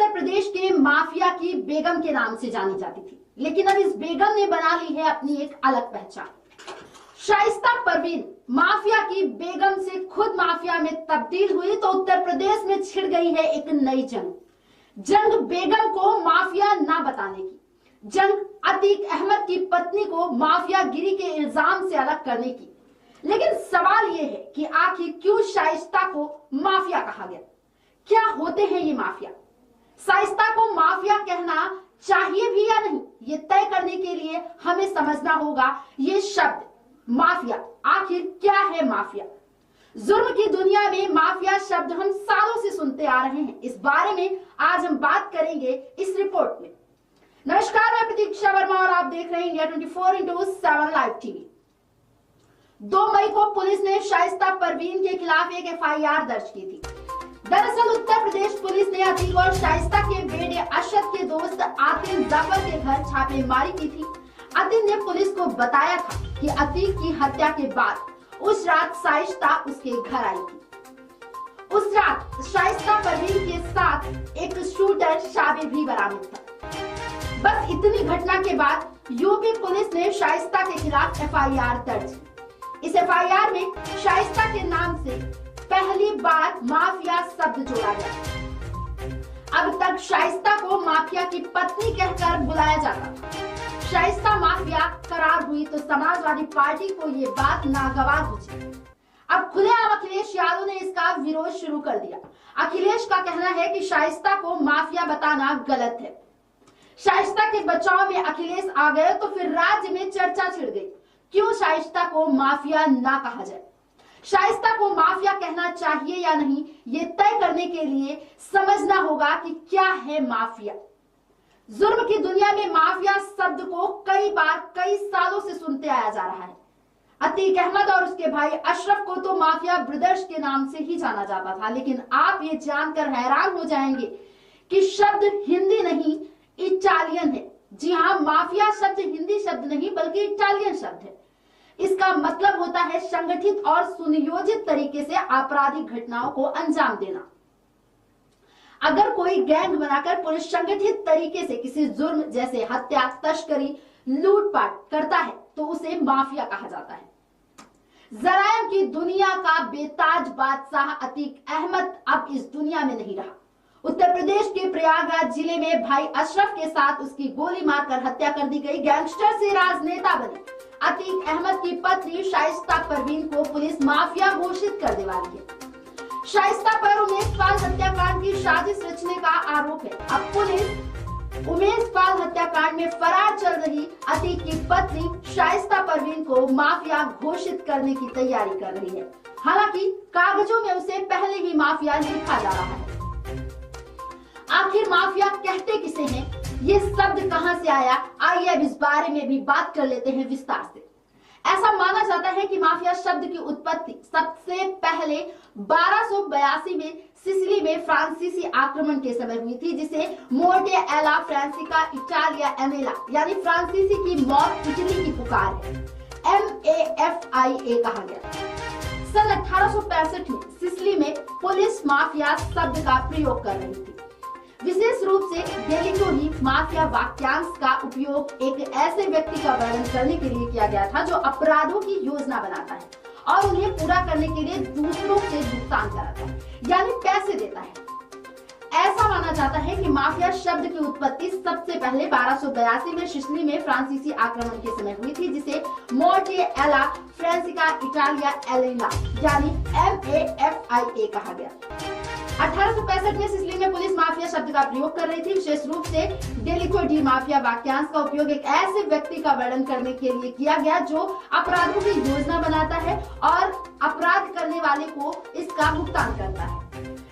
उत्तर प्रदेश के माफिया की बेगम के नाम से जानी जाती थी, लेकिन अब इस बेगम ने बना ली है अपनी एक अलग पहचान। शाइस्ता परवीन माफिया की बेगम से खुद माफिया में तब्दील हुई तो उत्तर प्रदेश में छिड़ गई है एक नई जंग बेगम को माफिया ना बताने की, जंग अतीक अहमद की पत्नी को माफिया गिरी के इल्जाम से अलग करने की। लेकिन सवाल यह है कि आखिर क्यों शाइस्ता को माफिया कहा गया? क्या होते हैं ये माफिया? शाइस्ता को माफिया कहना चाहिए भी या नहीं, ये तय करने के लिए हमें समझना होगा ये शब्द माफिया आखिर क्या है। माफिया जुर्म की दुनिया में माफिया शब्द हम सालों से सुनते आ रहे हैं। इस बारे में आज हम बात करेंगे इस रिपोर्ट में। नमस्कार, मैं प्रतीक्षा वर्मा और आप देख रहे हैं इंडिया 24/7 लाइव टीवी। 2 मई को पुलिस ने शाइस्ता परवीन के खिलाफ एक FIR दर्ज की थी। दरअसल उत्तर प्रदेश पुलिस ने अतीक और शाइस्ता के बेटे अशद के दोस्त आतिन जफर के घर छापेमारी की थी। आतिन ने पुलिस को बताया था कि अतीक की हत्या के बाद उस रात शाइस्ता उसके घर आई थी। उस रात शाइस्ता परवीन के साथ एक शूटर शाबिर भी बरामद था। बस इतनी घटना के बाद यूपी पुलिस ने शाइस्ता के खिलाफ FIR दर्ज की। इस FIR में शाइस्ता के नाम से पहली बार माफिया शब्द जोड़ा गया। अब तक शाइस्ता को माफिया की पत्नी कहकर बुलाया जाता था। शाइस्ता माफिया करार हुई तो समाजवादी पार्टी को ये बात नागवार हुई। अब खुलेआम अखिलेश यादव ने इसका विरोध शुरू कर दिया। अखिलेश का कहना है कि शाइस्ता को माफिया बताना गलत है। शाइस्ता के बचाव में अखिलेश आ गए तो फिर राज्य में चर्चा छिड़ गई, क्यों शाइस्ता को माफिया ना कहा जाए। शाइस्ता को माफिया कहना चाहिए या नहीं, ये तय करने के लिए समझना होगा कि क्या है माफिया। जुर्म की दुनिया में माफिया शब्द को कई सालों से सुनते आया जा रहा है। अतीक अहमद और उसके भाई अशरफ को तो माफिया ब्रदर्स के नाम से ही जाना जाता था, लेकिन आप ये जानकर हैरान हो जाएंगे कि शब्द हिंदी नहीं इटालियन है। जी हाँ, माफिया शब्द हिंदी शब्द नहीं बल्कि इटालियन शब्द है। इसका मतलब होता है संगठित और सुनियोजित तरीके से आपराधिक घटनाओं को अंजाम देना। अगर कोई गैंग बनाकर पूरे संगठित तरीके से किसी जुर्म जैसे हत्या, तस्करी, लूटपाट करता है तो उसे माफिया कहा जाता है। जरायम की दुनिया का बेताज बादशाह अतीक अहमद अब इस दुनिया में नहीं रहा। उत्तर प्रदेश के प्रयागराज जिले में भाई अशरफ के साथ उसकी गोली मारकर हत्या कर दी गई। गैंगस्टर से राजनेता बने अतीक अहमद की पत्नी शाइस्ता परवीन को पुलिस माफिया घोषित करने वाली है। शाइस्ता पर उमेश पाल हत्याकांड की साजिश रचने का आरोप है। अब पुलिस उमेश पाल हत्याकांड में फरार चल रही अतीक की पत्नी शाइस्ता परवीन को माफिया घोषित करने की तैयारी कर रही है। हालांकि कागजों में उसे पहले ही माफिया लिखा जा रहा है। आखिर माफिया कहते किसे हैं, ये शब्द कहां से आया, आइए अब इस बारे में भी बात कर लेते हैं विस्तार से। ऐसा माना जाता है कि माफिया शब्द की उत्पत्ति सबसे पहले 1282 में सिसिली में फ्रांसीसी आक्रमण के समय हुई थी, जिसे मोर्टे एला फ्रांसिका इटालिया एमेला यानी फ्रांसीसी की मौत, इटली की पुकार है, MAFIA कहा गया। सन 1865 में सिसिली में पुलिस माफिया शब्द का प्रयोग कर रही थी। विशेष रूप से डेलिटो ही माफिया वाक्यांश का उपयोग एक ऐसे व्यक्ति का वर्णन करने के लिए किया गया था जो अपराधों की योजना बनाता है और उन्हें पूरा करने के लिए दूसरों से भुगतान कराता है, यानी पैसे देता है। ऐसा माना जाता है कि माफिया शब्द की उत्पत्ति सबसे पहले 1282 में सिसिली में फ्रांसीसी आक्रमण के समय हुई थी, जिसे मोर्टे एला फ्रांसिका इटालिया एलेना यानी MAFIA कहा गया। 1865 में सिसिली में पुलिस माफिया शब्द का प्रयोग कर रही थी। विशेष रूप से डेलिको डी माफिया वाक्यांश का उपयोग एक ऐसे व्यक्ति का वर्णन करने के लिए किया गया जो अपराधों की योजना बनाता है और अपराध करने वाले को इसका भुगतान करता है।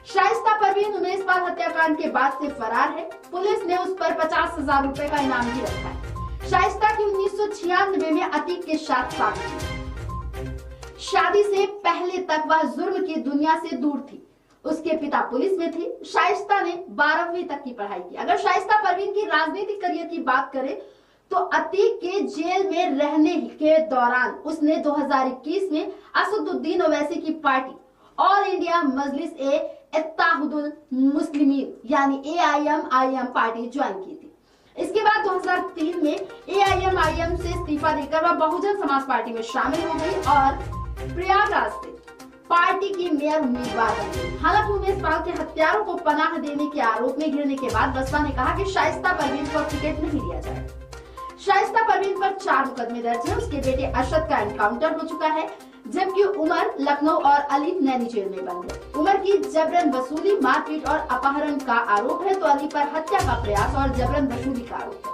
शाइस्ता परवीन उमेश पाल हत्याकांड के बाद से फरार है। पुलिस ने उस पर 50,000 रुपए का इनाम भी रखा है। शाइस्ता की 1996 में अतीक के साथ शादी थी। शादी से पहले तक वह जुर्म की दुनिया से दूर थी। उसके पिता पुलिस में थे। शाइस्ता ने 12वीं तक की पढ़ाई की। अगर शाइस्ता परवीन की राजनीतिक करियर की बात करें तो अतीक के जेल में रहने के दौरान उसने 2021 में असदुद्दीन ओवैसी की पार्टी ऑल इंडिया मजलिस ए इत्तेहादुल मुस्लिमीन यानी AIMIM पार्टी ज्वाइन की थी। इसके बाद 2003 में AIMIM से इस्तीफा देकर वह बहुजन समाज पार्टी में शामिल हो गई और प्रयागराज से पार्टी की मेयर उम्मीदवार बन गई। हालांकि उमेश पाल के हत्यारों को पनाह देने के आरोप में घिरने के बाद बसपा ने कहा कि शाइस्ता परवीन को टिकट नहीं दिया जाए। शाइस्ता परवीन पर 4 मुकदमे दर्ज हैं। उसके बेटे अरशद का एनकाउंटर हो चुका है, जबकि उमर लखनऊ और अली नैनी जेल में बंद है। उमर की जबरन वसूली, मारपीट और अपहरण का आरोप है, तो अली पर हत्या का प्रयास और जबरन वसूली का आरोप है।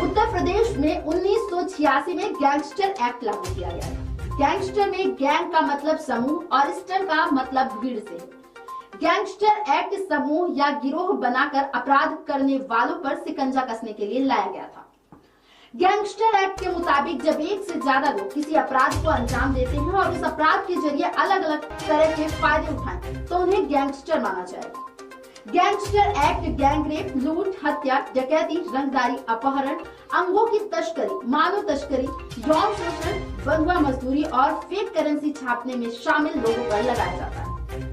उत्तर प्रदेश में 1986 में गैंगस्टर एक्ट लागू किया गया था। गैंगस्टर में गैंग का मतलब समूह और स्टर का मतलब भीड़ से। गैंगस्टर एक्ट समूह या गिरोह बनाकर अपराध करने वालों पर शिकंजा कसने के लिए लाया गया था। गैंगस्टर एक्ट के मुताबिक जब एक से ज्यादा लोग किसी अपराध को अंजाम देते हैं और उस अपराध के जरिए अलग अलग तरह के फायदे उठाएं, तो उन्हें गैंगस्टर माना जाएगा। गैंगस्टर एक्ट गैंग रेप, लूट, हत्या, डकैती, रंगदारी, अपहरण, अंगों की तस्करी, मानव तस्करी, यौन शोषण, बंधुआ मजदूरी और फेक करेंसी छापने में शामिल लोगों पर लगाया जाता है।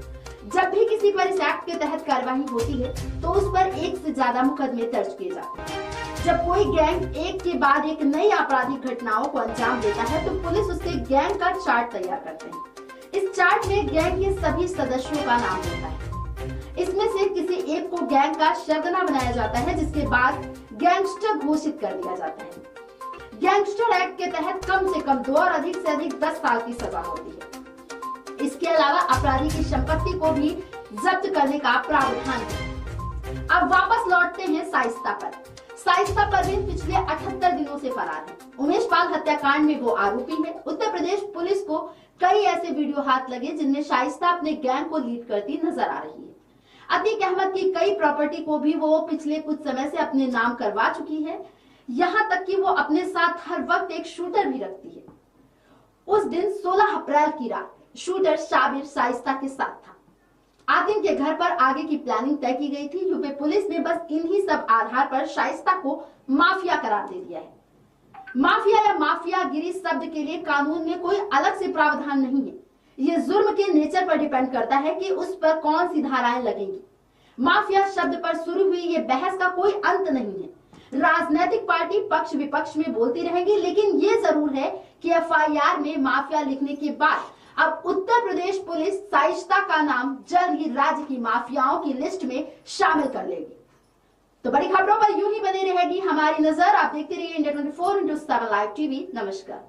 जब भी किसी पर इस एक्ट के तहत कार्रवाई होती है तो उस पर एक से ज्यादा मुकदमे दर्ज किए जाते हैं। जब कोई गैंग एक के बाद एक नई आपराधिक घटनाओं को अंजाम देता है तो पुलिस उसके गैंग का चार्ट तैयार करते हैं। इस चार्ट में गैंग के सभी सदस्यों का नाम होता है। इसमें से किसी एक को गैंग का सरगना बनाया जाता है, जिसके बाद गैंगस्टर घोषित कर दिया जाता है। गैंगस्टर एक्ट के तहत कम से कम 2 और अधिक से अधिक 10 साल की सजा होती है। इसके अलावा अपराधी की संपत्ति को भी जब्त करने का प्रावधान है। अब वापस लौटते हैं शाइस्ता पर। शाइस्ता परवीन पिछले 78 दिनों से फरार है। उमेश पाल हत्याकांड में वो आरोपी है। उत्तर प्रदेश पुलिस को कई ऐसे वीडियो हाथ लगे जिनमें शाइस्ता अपने गैंग को लीड करती नजर आ रही है। अतीक अहमद की कई प्रॉपर्टी को भी वो पिछले कुछ समय से अपने नाम करवा चुकी है। यहाँ तक कि वो अपने साथ हर वक्त एक शूटर भी रखती है। उस दिन 16 अप्रैल की रात शूटर शाबिर शाइस्ता के साथ था। आतिम के घर पर आगे की प्लानिंग तय की गई थी। यूपी पुलिस ने बस इन्हीं सब आधार पर शाइस्ता को माफिया करार दे दिया है। माफिया या माफियागिरी शब्द के लिए कानून में कोई अलग से प्रावधान नहीं है। ये जुर्म के नेचर पर डिपेंड करता है कि उस पर कौन सी धाराएं लगेंगी। माफिया शब्द पर शुरू हुई ये बहस का कोई अंत नहीं है। राजनीतिक पार्टी पक्ष विपक्ष में बोलती रहेंगी, लेकिन ये जरूर है कि FIR में माफिया लिखने के बाद अब उत्तर प्रदेश पुलिस शाइस्ता का नाम जल्द ही राज्य की माफियाओं की लिस्ट में शामिल कर लेगी। तो बड़ी खबरों पर यूं ही बनी रहेगी हमारी नजर। आप देखते रहिए इंडिया 24x7 लाइव टीवी। नमस्कार।